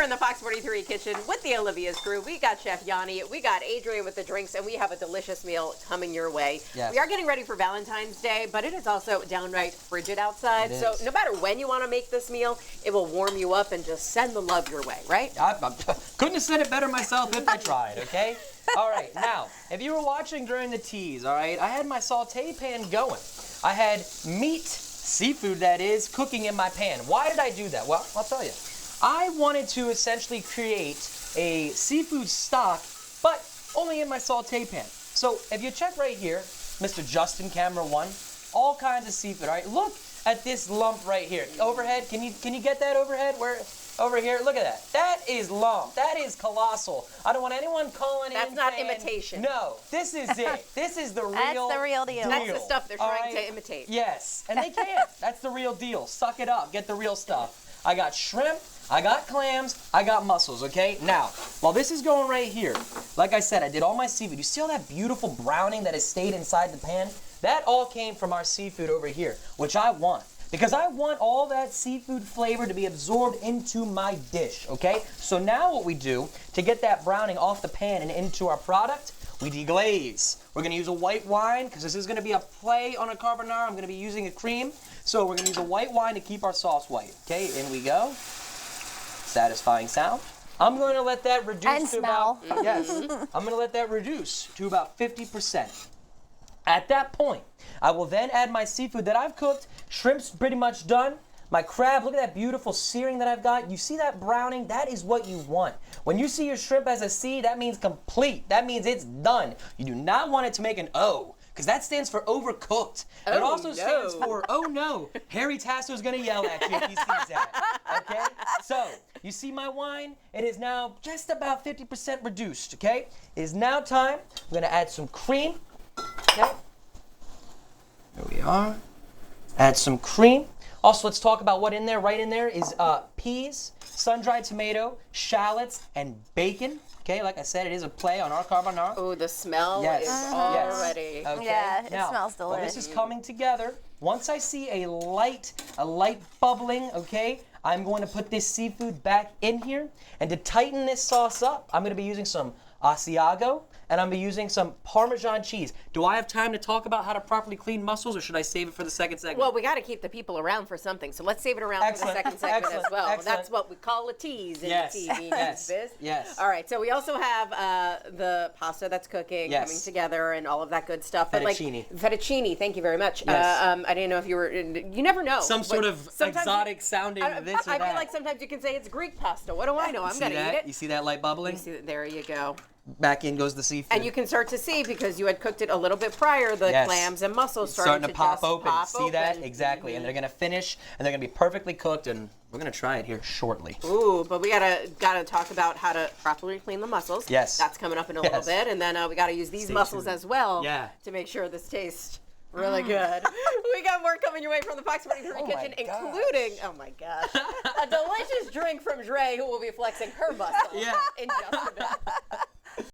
here in the Fox 43 kitchen with the Olivia's crew. We got Chef Yanni, we got Adrienne with the drinks, and we have a delicious meal coming your way. Yes. We are getting ready for Valentine's Day, but it is also downright frigid outside. So no matter when you want to make this meal, it will warm you up and just send the love your way, right? I couldn't have said it better myself if I tried, okay? All right, now, if you were watching during the tease, all right, I had my saute pan going. I had meat, seafood that is, cooking in my pan. Why did I do that? Well, I'll tell you. I wanted to essentially create a seafood stock, but only in my saute pan. So if you check right here, Mr. Justin, camera one, all kinds of seafood, all right? Look at this lump right here. Overhead, can you get that overhead? Where? Over here, look at that. That is lump. That is colossal. I don't want anyone calling in. That's not saying, imitation. No, this is it. This is the real That's the real deal. That's the stuff they're trying right? to imitate. Yes, and they can't. That's the real deal. Suck it up. Get the real stuff. I got shrimp. I got clams. I got mussels, okay? Now, while this is going right here, like I said, I did all my seafood. You see all that beautiful browning that has stayed inside the pan? That all came from our seafood over here, which I want. Because I want all that seafood flavor to be absorbed into my dish, okay? So now what we do, to get that browning off the pan and into our product, we deglaze. We're gonna use a white wine, because this is gonna be a play on a carbonara. I'm gonna be using a cream. So we're gonna use a white wine to keep our sauce white. Okay, in we go. Satisfying sound. I'm going to let that reduce and to smell. about, yes, I'm gonna let that reduce to about 50%. At that point, I will then add my seafood that I've cooked. Shrimp's pretty much done. My crab, look at that beautiful searing that I've got. You see that browning? That is what you want. When you see your shrimp as a C, that means complete. That means it's done. You do not want it to make an O, because that stands for overcooked. It also stands for, oh no, Harry Tassou's gonna yell at you if he sees that, okay? So, you see my wine? It is now just about 50% reduced, okay? It is now time. I'm gonna add some cream. Okay. There we are. Add some cream. Also, let's talk about what in there. Right in there is peas, sun-dried tomato, shallots, and bacon. Okay, like I said, it is a play on our carbonara. Oh, the smell Yes. is Yes. already. Okay. Yeah, it Now, smells while this delicious. is coming together, once I see a light bubbling, okay, I'm going to put this seafood back in here. And to tighten this sauce up, I'm going to be using some Asiago, and I'm going to be using some Parmesan cheese. Do I have time to talk about how to properly clean mussels, or should I save it for the second segment? Well, we got to keep the people around for something, so let's save it around for the second segment as well. Excellent. That's what we call a tease in the TV news biz. Yes. All right, so we also have the pasta that's cooking, coming together, and all of that good stuff. Fettuccine. But like, fettuccine, thank you very much. Yes. I didn't know if you were, you never know. Some sort of exotic sounding this or that. I feel like sometimes you can say it's Greek pasta. What do I know? I'm going to eat it. You see that light bubbling? There you go. Back in goes the seafood. And you can start to see, because you had cooked it a little bit prior, the clams and mussels starting to pop just open. Pop see that? open. Exactly. And they're going to finish, and they're going to be perfectly cooked, and we're going to try it here shortly. Ooh, but we gotta talk about how to properly clean the mussels. Yes. That's coming up in a little bit. And then we got to use these mussels as well to make sure this tastes really good. We got more coming your way from the Fox 43 kitchen, including, oh my gosh, a delicious drink from Dre, who will be flexing her muscle in just a bit.